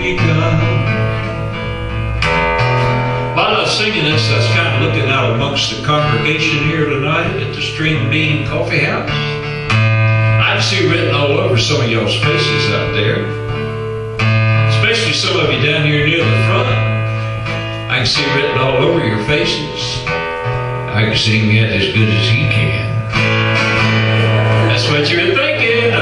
begun. While I was singing this, I was kind of looking out amongst the congregation here tonight at the String Bean Coffee House. I can see written all over some of y'all's faces out there, especially some of you down here near the front. I can see written all over your faces, I can sing it as good as he can. That's what you're thinking.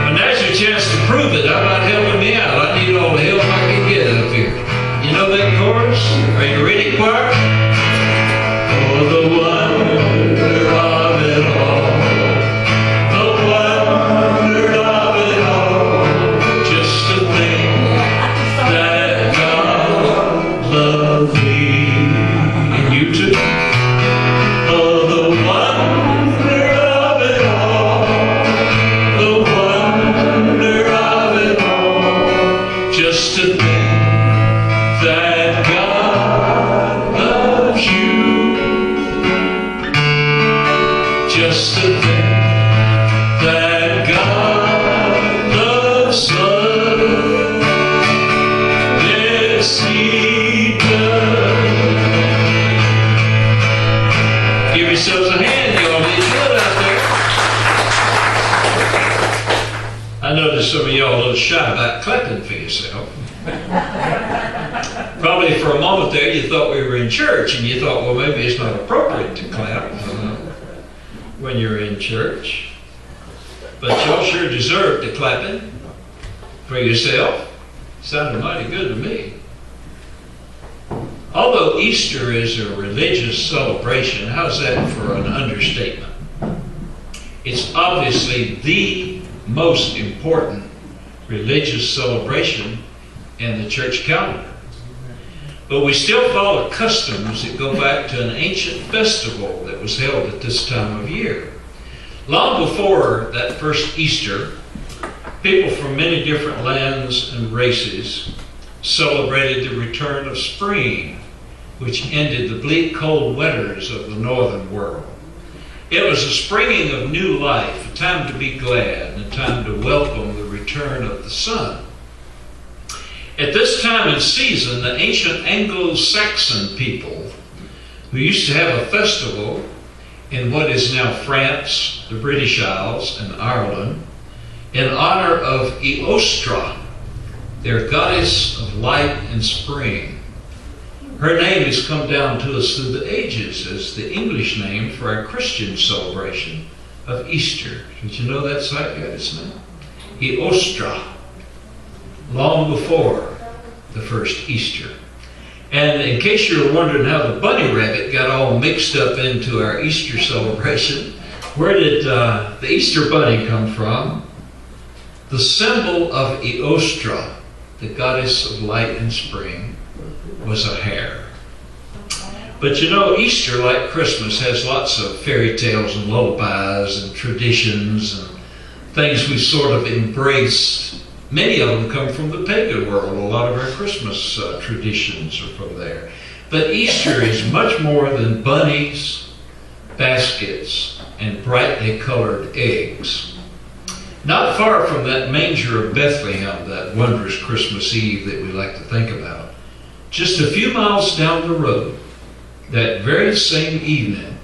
But now's your chance to prove it. How about helping me out? I need all the help I can get up here. You know that chorus? Are you ready, choir? Oh, the wonder of it all. The wonder of it all. Just to think that God loved me. And you too. Oh, the wonder of it all. The wonder of it all. Just to think that God loves you. Just to think that God loves us. Yes, He does. Give yourselves a hand, y'all. Did good out there. I noticed some of y'all a little shy about clapping for yourself. Probably for a moment there you thought we were in church, and you thought, well, maybe it's not appropriate to clap when you're in church. But y'all sure deserve the clapping for yourself. Sounded mighty good to me. Although Easter is a religious celebration, how's that for an understatement? It's obviously the most important religious celebration in the church calendar. But we still follow customs that go back to an ancient festival that was held at this time of year. Long before that first Easter, people from many different lands and races celebrated the return of spring, which ended the bleak cold winters of the northern world. It was a springing of new life, a time to be glad, and a time to welcome the return of the sun. At this time and season, the ancient Anglo-Saxon people, who used to have a festival in what is now France, the British Isles, and Ireland, in honor of Eostra, their goddess of light and spring. Her name has come down to us through the ages as the English name for our Christian celebration of Easter. Did you know that site got its name? Eostra. Long before the first Easter. And in case you were wondering how the bunny rabbit got all mixed up into our Easter celebration, where did the Easter bunny come from? The symbol of Eostra, the goddess of light and spring, was a hare. But you know, Easter, like Christmas, has lots of fairy tales and lullabies and traditions and things we sort of embrace. Many of them come from the pagan world. A lot of our Christmas traditions are from there. But Easter is much more than bunnies, baskets, and brightly colored eggs. Not far from that manger of Bethlehem, that wondrous Christmas Eve that we like to think about, just a few miles down the road, that very same evening,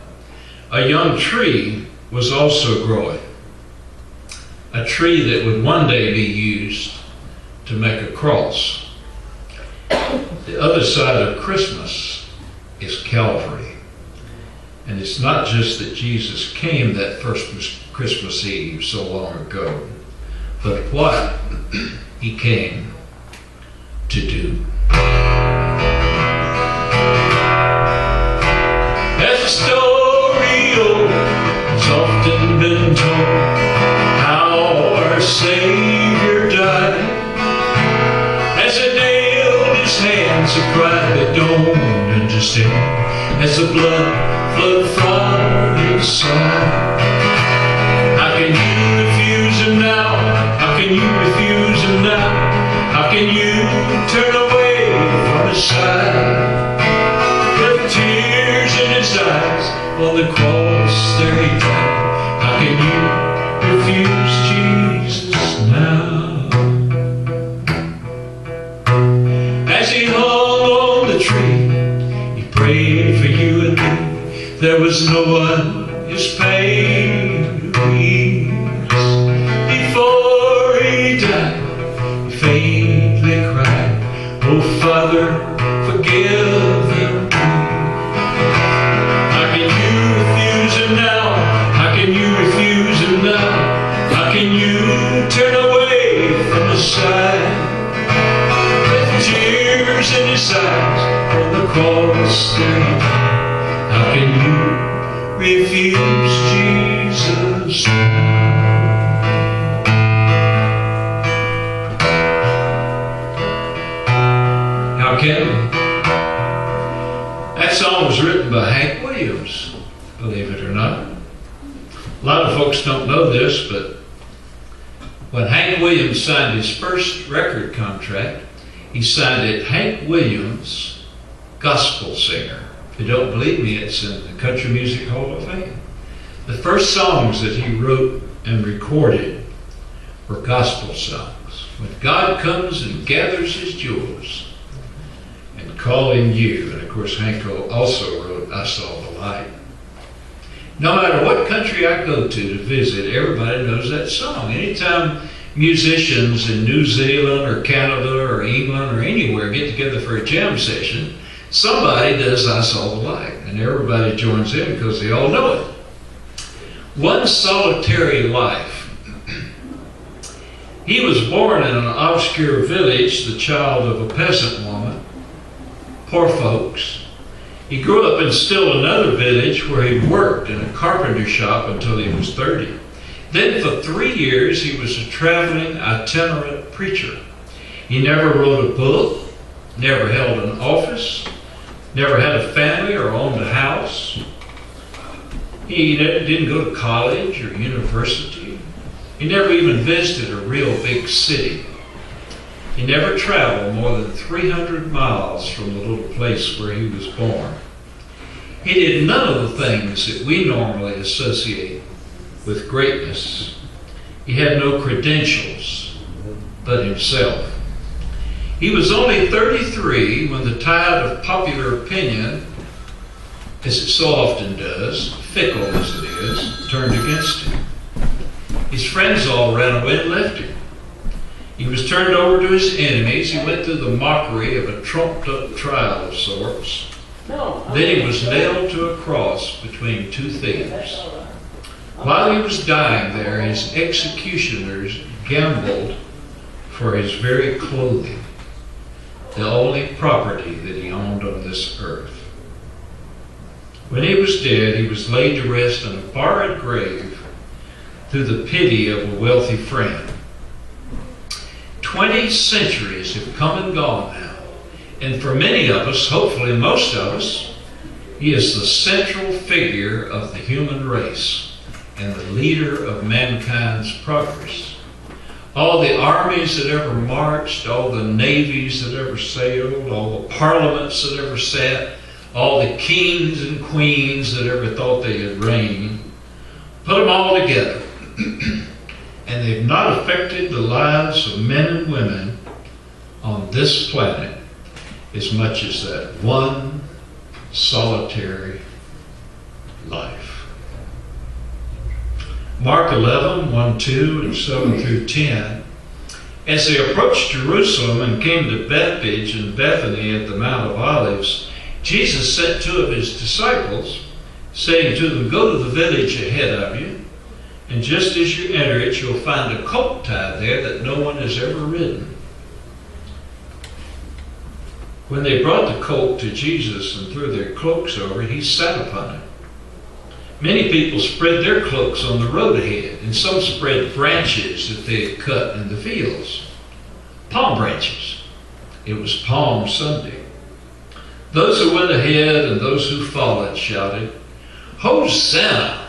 a young tree was also growing. A tree that would one day be used to make a cross. The other side of Christmas is Calvary. And it's not just that Jesus came that first Christmas Eve so long ago, but what he came to do. As the story old has often been told, our Savior died, as he nailed his hands and cried, they don't understand, as the blood flowed from his side. How can you refuse him now? How can you refuse him now? How can you turn away from his side? With tears in his eyes, on the cross there he died. How can you refuse Jesus now? there was no one his pain to ease. Before he died, he faintly cried, "Oh Father, forgive them." How can you refuse him now? How can you refuse him now? How can you turn away from his side? With tears in his eyes from the cross there he died. How can you refuse Jesus now? How can we? That song was written by Hank Williams, believe it or not. A lot of folks don't know this, but when Hank Williams signed his first record contract, he signed it Hank Williams, Gospel Singer. If you don't believe me, it's in the Country Music Hall of Fame. The first songs that he wrote and recorded were gospel songs. When God comes and gathers his jewels and calling you. And of course, Hank also wrote I Saw the Light. No matter what country I go to visit, everybody knows that song. Anytime musicians in New Zealand or Canada or England or anywhere get together for a jam session, somebody does I Saw the Light, and everybody joins in because they all know it. One Solitary Life. He was born in an obscure village, the child of a peasant woman. Poor folks. He grew up in still another village where he worked in a carpenter shop until he was 30. Then for 3 years he was a traveling itinerant preacher. He never wrote a book, never held an office, never had a family or owned a house. He didn't go to college or university. He never even visited a real big city. He never traveled more than 300 miles from the little place where he was born. He did none of the things that we normally associate with greatness. He had no credentials but himself. He was only 33 when the tide of popular opinion, as it so often does, fickle as it is, turned against him. His friends all ran away and left him. He was turned over to his enemies. He went through the mockery of a trumped-up trial of sorts. Then he was nailed to a cross between two thieves. While he was dying there, his executioners gambled for his very clothing, the only property that he owned on this earth. When he was dead, he was laid to rest in a borrowed grave through the pity of a wealthy friend. 20 centuries have come and gone now, and for many of us, hopefully most of us, he is the central figure of the human race and the leader of mankind's progress. All the armies that ever marched, all the navies that ever sailed, all the parliaments that ever sat, all the kings and queens that ever thought they had reigned, put them all together. And they've not affected the lives of men and women on this planet as much as that one solitary life. Mark 11, 1, 2, and 7 through 10. As they approached Jerusalem and came to Bethphage and Bethany at the Mount of Olives, Jesus sent 2 of his disciples, saying to them, "Go to the village ahead of you, and just as you enter it, you'll find a colt tied there that no one has ever ridden." When they brought the colt to Jesus and threw their cloaks over it, he sat upon it. Many people spread their cloaks on the road ahead, and some spread branches that they had cut in the fields. Palm branches. It was Palm Sunday. Those who went ahead and those who followed shouted, "Hosanna!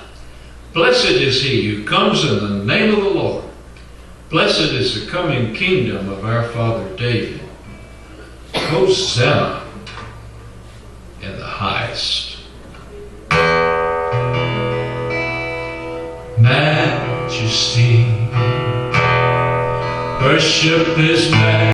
Blessed is he who comes in the name of the Lord. Blessed is the coming kingdom of our father David. Hosanna in the highest." Majesty, worship his majesty.